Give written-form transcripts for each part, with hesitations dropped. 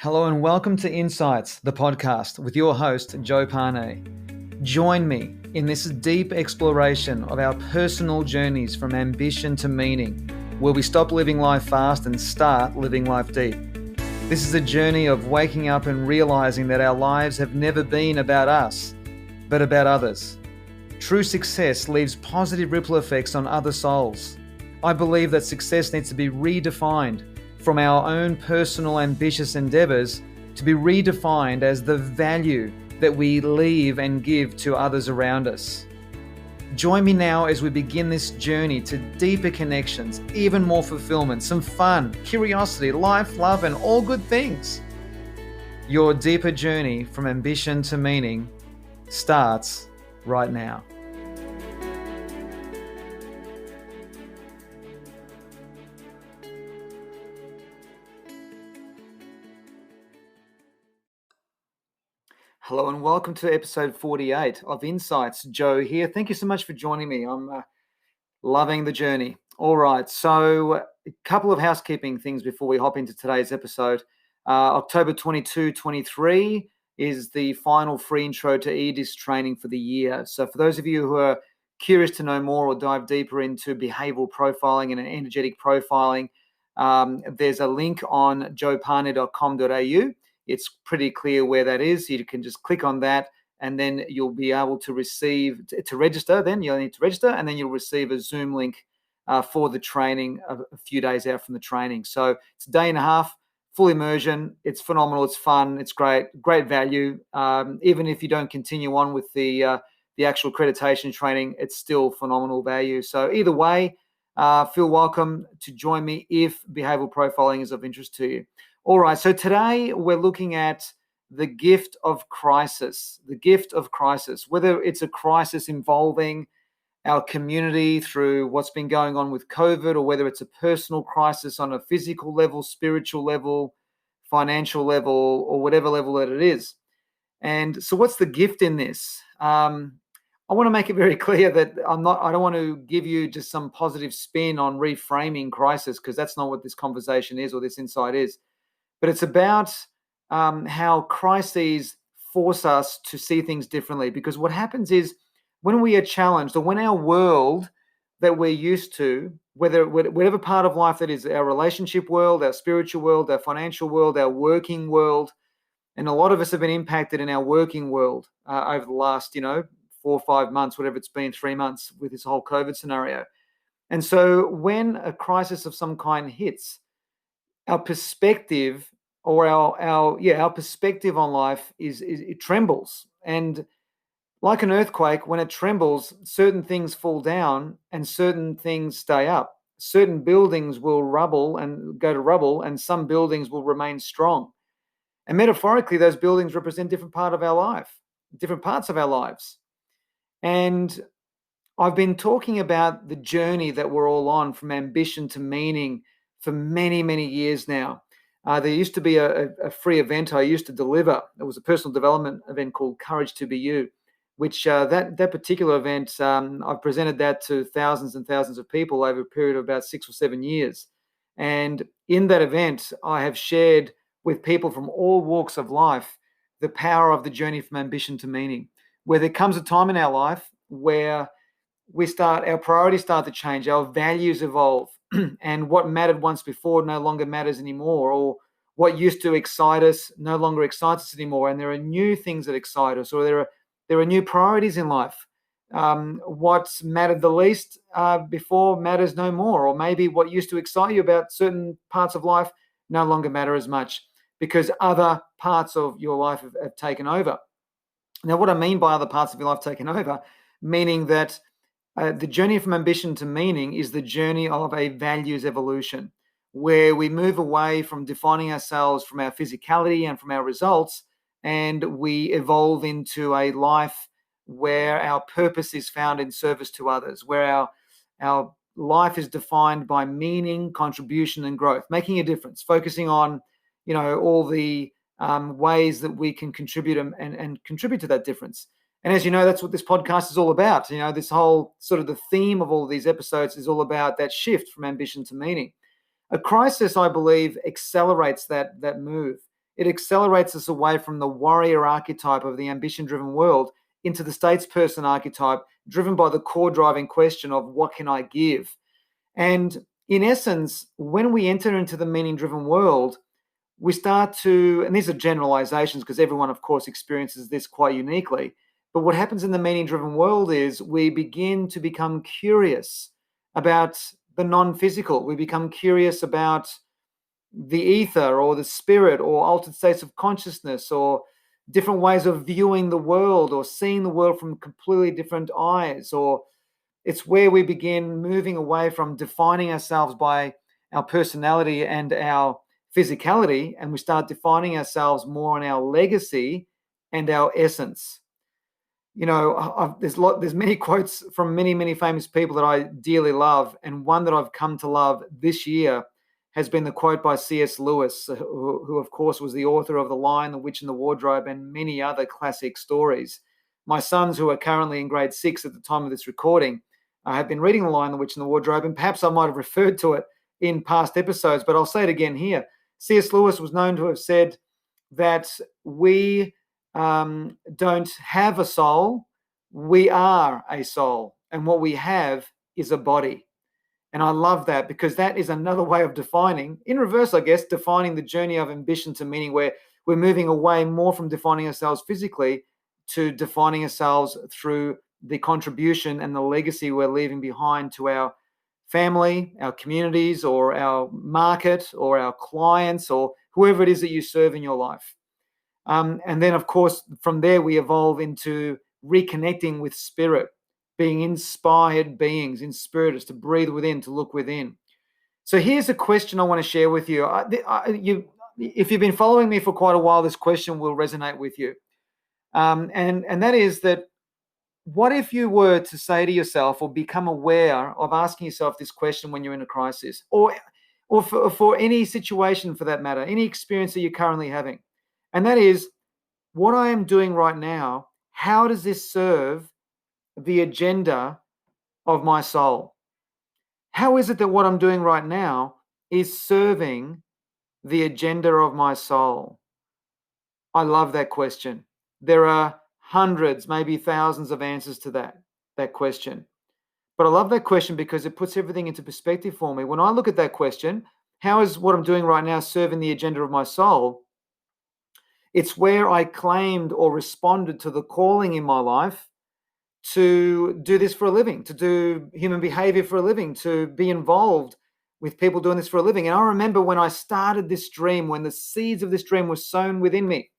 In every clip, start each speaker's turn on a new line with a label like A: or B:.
A: Hello and welcome to Insights, the podcast with your host, Joe Pane. Join me in this deep exploration of our personal journeys from ambition to meaning, where we stop living life fast and start living life deep. This is a journey of waking up and realizing that our lives have never been about us, but about others. True success leaves positive ripple effects on other souls. I believe that success needs to be redefined from our own personal ambitious endeavors to be redefined as the value that we leave and give to others around us. Join me now as we begin this journey to deeper connections, even more fulfillment, some fun, curiosity, life, love, and all good things. Your deeper journey from ambition to meaning starts right now. Hello and welcome to episode 48 of Insights. Joe here. Thank you so much for joining me. I'm loving the journey. All right, so a couple of housekeeping things before we hop into today's episode. October 22, 23 is the final free intro to EDIS training for the year. So for those of you who are curious to know more or dive deeper into behavioral profiling and energetic profiling, there's a link on joepane.com.au. It's pretty clear where that is. You can just click on that and then you'll be able to receive, to register, then you'll need to register and then you'll receive a Zoom link for the training a few days out from the training. So it's a day and a half, full immersion. It's phenomenal. It's fun. It's great value. Even if you don't continue on with the actual accreditation training, it's still phenomenal value. So either way, feel welcome to join me if behavioral profiling is of interest to you. All right, so today we're looking at the gift of crisis, whether it's a crisis involving our community through what's been going on with COVID, or whether it's a personal crisis on a physical level, spiritual level, financial level, or whatever level that it is. And so what's the gift in this? I want to make it very clear that I don't want to give you just some positive spin on reframing crisis, because that's not what this conversation is or this insight is. But it's about how crises force us to see things differently. Because what happens is when we are challenged, or when our world that we're used to, whatever part of life that is, our relationship world, our spiritual world, our financial world, our working world, and a lot of us have been impacted in our working world over the last, 4 or 5 months, whatever it's been, 3 months with this whole COVID scenario. And so when a crisis of some kind hits, our perspective or our perspective on life it trembles. And like an earthquake, when it trembles, certain things fall down and certain things stay up. Certain buildings will rubble and go to rubble, and some buildings will remain strong. And metaphorically, those buildings represent different parts of our lives. And I've been talking about the journey that we're all on from ambition to meaning for many, many years now. There used to be a free event I used to deliver. It was a personal development event called Courage to Be You, which that particular event, I've presented that to thousands and thousands of people over a period of about 6 or 7 years. And in that event, I have shared with people from all walks of life the power of the journey from ambition to meaning, where there comes a time in our life where our priorities start to change, our values evolve, and what mattered once before no longer matters anymore, or what used to excite us no longer excites us anymore, and there are new things that excite us, or there are new priorities in life. What's mattered the least before matters no more, or maybe what used to excite you about certain parts of life no longer matter as much because other parts of your life have taken over. Now, what I mean by other parts of your life taken over, meaning that the journey from ambition to meaning is the journey of a values evolution, where we move away from defining ourselves from our physicality and from our results, and we evolve into a life where our purpose is found in service to others, where our life is defined by meaning, contribution, and growth, making a difference, focusing on, all the ways that we can contribute and contribute to that difference. And as you know, that's what this podcast is all about. This whole sort of the theme of all of these episodes is all about that shift from ambition to meaning. A crisis, I believe, accelerates that move. It accelerates us away from the warrior archetype of the ambition-driven world into the statesperson archetype, driven by the core driving question of what can I give? And in essence, when we enter into the meaning-driven world, we start to, and these are generalizations because everyone, of course, experiences this quite uniquely. But what happens in the meaning-driven world is we begin to become curious about the non-physical. We become curious about the ether or the spirit or altered states of consciousness or different ways of viewing the world or seeing the world from completely different eyes. Or it's where we begin moving away from defining ourselves by our personality and our physicality, and we start defining ourselves more on our legacy and our essence. You know, there's many quotes from many famous people that I dearly love, and one that I've come to love this year has been the quote by C.S. Lewis, who of course was the author of The Lion, the Witch, and the Wardrobe, and many other classic stories. My sons, who are currently in grade 6 at the time of this recording, have been reading The Lion, the Witch, and the Wardrobe, and perhaps I might have referred to it in past episodes, but I'll say it again here. C.S. Lewis was known to have said that we don't have a soul, we are a soul, and what we have is a body. And I love that because that is another way of defining, in reverse, I guess, defining the journey of ambition to meaning, where we're moving away more from defining ourselves physically to defining ourselves through the contribution and the legacy we're leaving behind to our family, our communities, or our market, or our clients, or whoever it is that you serve in your life. And then, of course, from there, we evolve into reconnecting with spirit, being inspired beings in spirit, is to breathe within, to look within. So here's a question I want to share with you. If you've been following me for quite a while, this question will resonate with you. And that is that, what if you were to say to yourself, or become aware of asking yourself this question when you're in a crisis, or for any situation for that matter, any experience that you're currently having? And that is, what I am doing right now, how does this serve the agenda of my soul? How is it that what I'm doing right now is serving the agenda of my soul? I love that question. There are hundreds, maybe thousands of answers to that question. But I love that question because it puts everything into perspective for me. When I look at that question, how is what I'm doing right now serving the agenda of my soul? It's where I claimed or responded to the calling in my life to do this for a living, to do human behavior for a living, to be involved with people doing this for a living. And I remember when I started this dream, when the seeds of this dream were sown within me,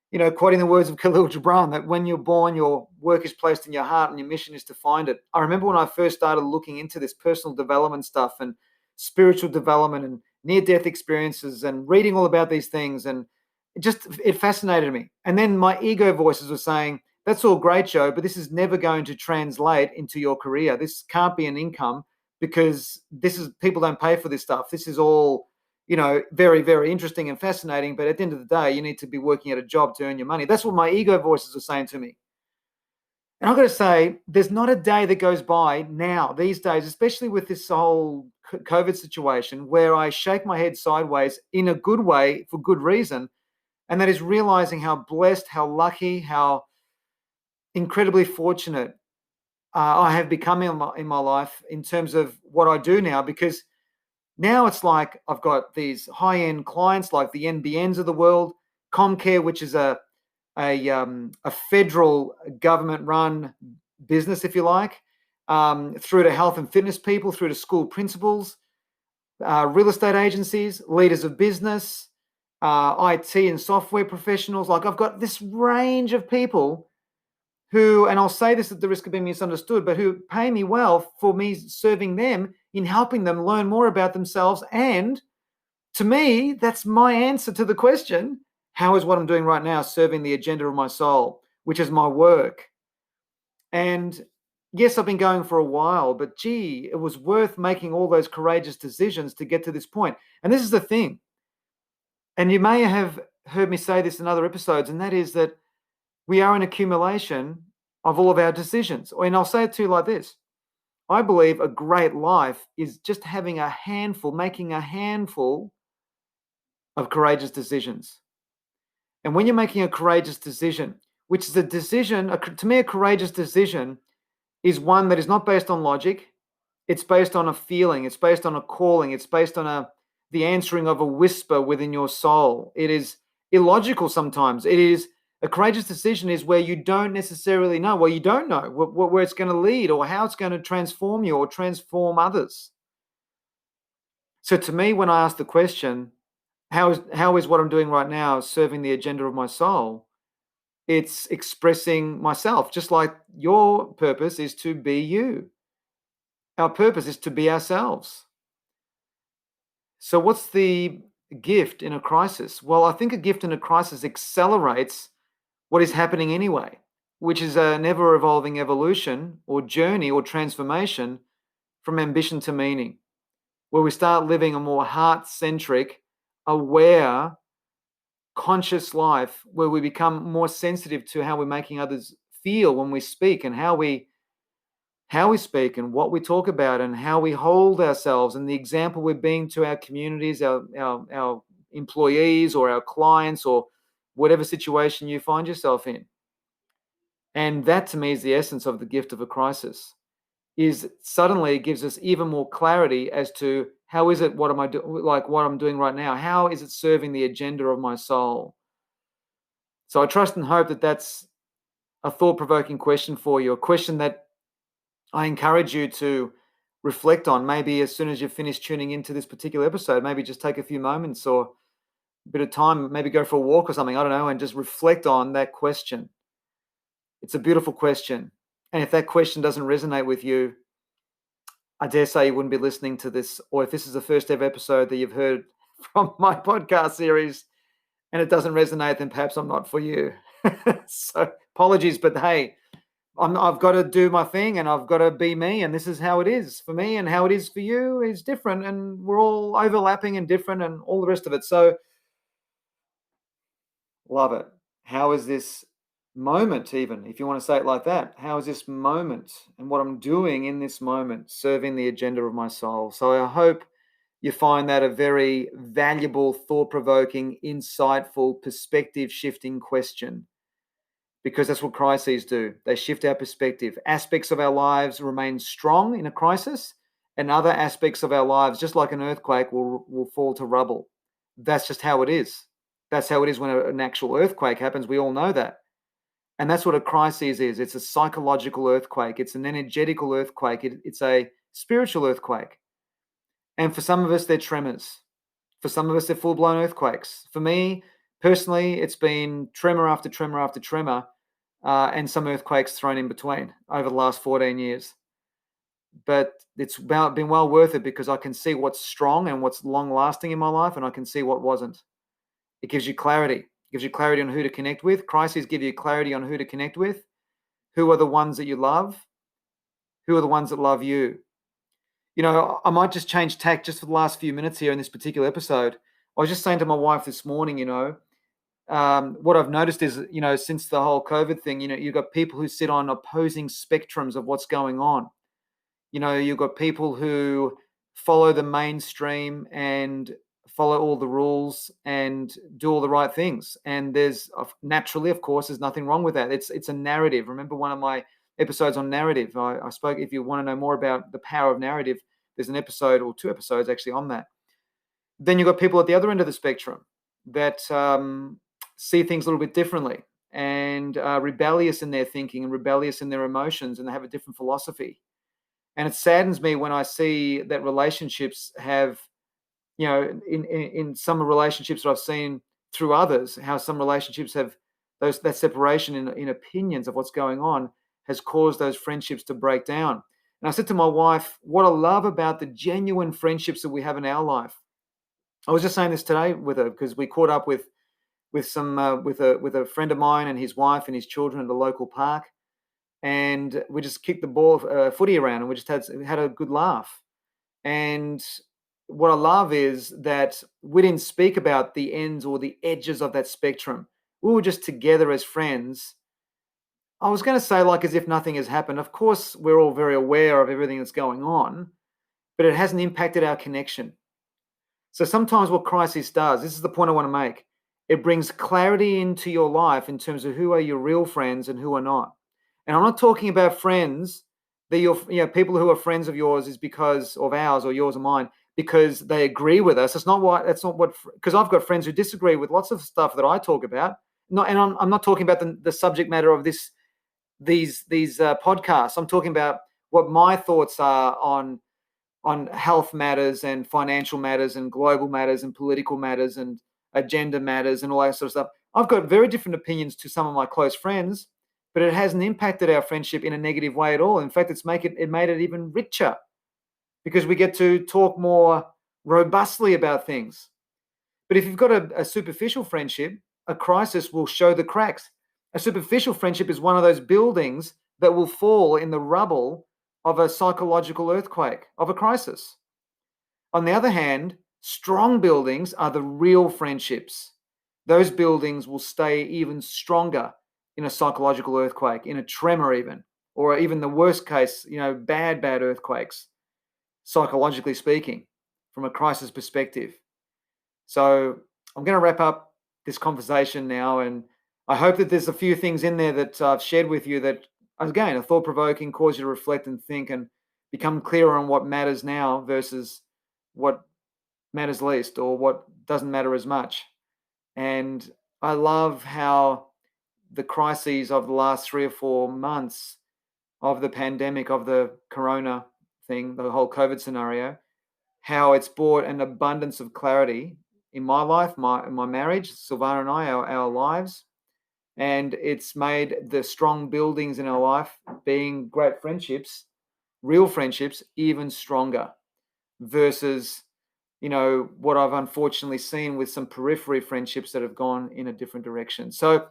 A: you know, quoting the words of Khalil Gibran, that when you're born, your work is placed in your heart and your mission is to find it. I remember when I first started looking into this personal development stuff and spiritual development and near-death experiences and reading all about these things, and it fascinated me. And then my ego voices were saying, that's all great, Joe, but this is never going to translate into your career. This can't be an income because people don't pay for this stuff. This is all, you know, very, very interesting and fascinating, but at the end of the day, you need to be working at a job to earn your money. That's what my ego voices are saying to me. And I've got to say, there's not a day that goes by now, these days, especially with this whole COVID situation, where I shake my head sideways in a good way for good reason. And that is realizing how blessed, how lucky, how incredibly fortunate I have become in my life in terms of what I do now, because now it's like I've got these high-end clients like the NBNs of the world, Comcare, which is a federal government-run business, if you like, through to health and fitness people, through to school principals, real estate agencies, leaders of business, IT and software professionals. Like, I've got this range of people who, and I'll say this at the risk of being misunderstood, but who pay me well for me serving them in helping them learn more about themselves. And to me, that's my answer to the question, how is what I'm doing right now serving the agenda of my soul, which is my work? And yes, I've been going for a while, but gee, it was worth making all those courageous decisions to get to this point. And this is the thing, and you may have heard me say this in other episodes, and that is that we are an accumulation of all of our decisions. And I'll say it to you like this. I believe a great life is just making a handful of courageous decisions. And when you're making a courageous decision, which is a decision, to me, a courageous decision is one that is not based on logic. It's based on a feeling. It's based on a calling. It's based on the answering of a whisper within your soul. It is illogical sometimes. It is a courageous decision is where you don't necessarily know. Well, you don't know where it's going to lead or how it's going to transform you or transform others. So to me, when I ask the question, how is what I'm doing right now serving the agenda of my soul? It's expressing myself, just like your purpose is to be you. Our purpose is to be ourselves. So, what's the gift in a crisis? Well, I think a gift in a crisis accelerates what is happening anyway, which is an ever evolving evolution or journey or transformation from ambition to meaning, where we start living a more heart centric, aware, conscious life, where we become more sensitive to how we're making others feel when we speak and how we speak and what we talk about and how we hold ourselves and the example we're being to our communities, our employees or our clients or whatever situation you find yourself in. And that to me is the essence of the gift of a crisis, is suddenly it gives us even more clarity as to how is it, what am I doing, like what I'm doing right now? How is it serving the agenda of my soul? So I trust and hope that that's a thought-provoking question for you, a question that I encourage you to reflect on. Maybe as soon as you've finished tuning into this particular episode, maybe just take a few moments or a bit of time, maybe go for a walk or something, I don't know, and just reflect on that question. It's a beautiful question. And if that question doesn't resonate with you, I dare say you wouldn't be listening to this. Or if this is the first ever episode that you've heard from my podcast series and it doesn't resonate, then perhaps I'm not for you. So apologies, but hey, I've got to do my thing and I've got to be me. And this is how it is for me, and how it is for you is different. And we're all overlapping and different and all the rest of it. So love it. How is this moment, even if you want to say it like that? How is this moment and what I'm doing in this moment serving the agenda of my soul? So I hope you find that a very valuable, thought provoking, insightful, perspective shifting question, because that's what crises do. They shift our perspective. Aspects of our lives remain strong in a crisis, and other aspects of our lives, just like an earthquake, will fall to rubble. That's just how it is. That's how it is when an actual earthquake happens. We all know that. And that's what a crisis is. It's a psychological earthquake. It's an energetical earthquake. It's a spiritual earthquake. And for some of us, they're tremors. For some of us, they're full-blown earthquakes. For me, personally, it's been tremor after tremor after tremor, and some earthquakes thrown in between over the last 14 years. But it's been well worth it, because I can see what's strong and what's long-lasting in my life, and I can see what wasn't. It gives you clarity. It gives you clarity on who to connect with. Crises give you clarity on who to connect with. Who are the ones that you love? Who are the ones that love you? You know, I might just change tack just for the last few minutes here in this particular episode. I was just saying to my wife this morning, what I've noticed is, since the whole COVID thing, you've got people who sit on opposing spectrums of what's going on. You've got people who follow the mainstream and follow all the rules and do all the right things. And there's naturally, of course, there's nothing wrong with that. It's a narrative. Remember one of my episodes on narrative? I spoke, if you want to know more about the power of narrative, there's an episode or two episodes actually on that. Then you've got people at the other end of the spectrum that see things a little bit differently and are rebellious in their thinking and rebellious in their emotions, and they have a different philosophy. And it saddens me when I see that relationships have, in some relationships that I've seen through others, how some relationships have that separation in opinions of what's going on has caused those friendships to break down. And I said to my wife, what I love about the genuine friendships that we have in our life. I was just saying this today with her, because we caught up with a friend of mine and his wife and his children at the local park, and we just kicked the ball footy around, and we just had a good laugh. And what I love is that we didn't speak about the ends or the edges of that spectrum. We were just together as friends. I was going to say, like, as if nothing has happened. Of course, we're all very aware of everything that's going on, but it hasn't impacted our connection. So sometimes what crisis does, this is the point I want to make, It brings clarity into your life in terms of who are your real friends and who are not. And I'm not talking about friends that people who are friends of yours is because of ours or yours or mine because they agree with us. That's not what, because I've got friends who disagree with lots of stuff that I talk about. I'm not talking about the subject matter of these podcasts. I'm talking about what my thoughts are on health matters and financial matters and global matters and political matters and agenda matters and all that sort of stuff. I've got very different opinions to some of my close friends, but it hasn't impacted our friendship in a negative way at all. In fact, it made it even richer because we get to talk more robustly about things. But if you've got a superficial friendship, a crisis will show the cracks. A superficial friendship is one of those buildings that will fall in the rubble of a psychological earthquake, of a crisis. On the other hand, strong buildings are the real friendships. Those buildings will stay even stronger in a psychological earthquake, in a tremor even, or even the worst case, bad earthquakes, psychologically speaking, from a crisis perspective. So I'm going to wrap up this conversation now, and I hope that there's a few things in there that I've shared with you that, again, are thought-provoking, cause you to reflect and think and become clearer on what matters now versus what matters least or what doesn't matter as much. And I love how the crises of the last 3 or 4 months of the pandemic, of the corona thing, the whole COVID scenario, how it's brought an abundance of clarity in my life, my marriage, Silvana and I, our lives. And it's made the strong buildings in our life, being great friendships, real friendships, even stronger versus, what I've unfortunately seen with some periphery friendships that have gone in a different direction. So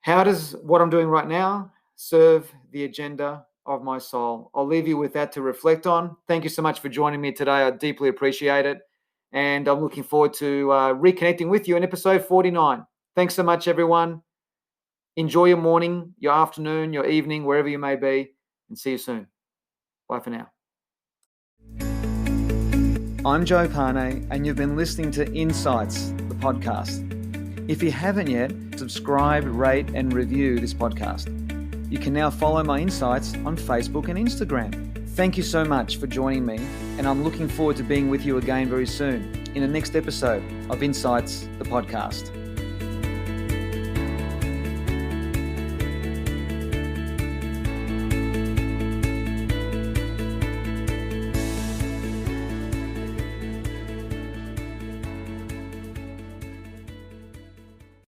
A: how does what I'm doing right now serve the agenda of my soul? I'll leave you with that to reflect on. Thank you so much for joining me today. I deeply appreciate it. And I'm looking forward to reconnecting with you in episode 49. Thanks so much, everyone. Enjoy your morning, your afternoon, your evening, wherever you may be, and see you soon. Bye for now. I'm Joe Pane, and you've been listening to Insights, the podcast. If you haven't yet, subscribe, rate, and review this podcast. You can now follow my insights on Facebook and Instagram. Thank you so much for joining me, and I'm looking forward to being with you again very soon in the next episode of Insights, the podcast.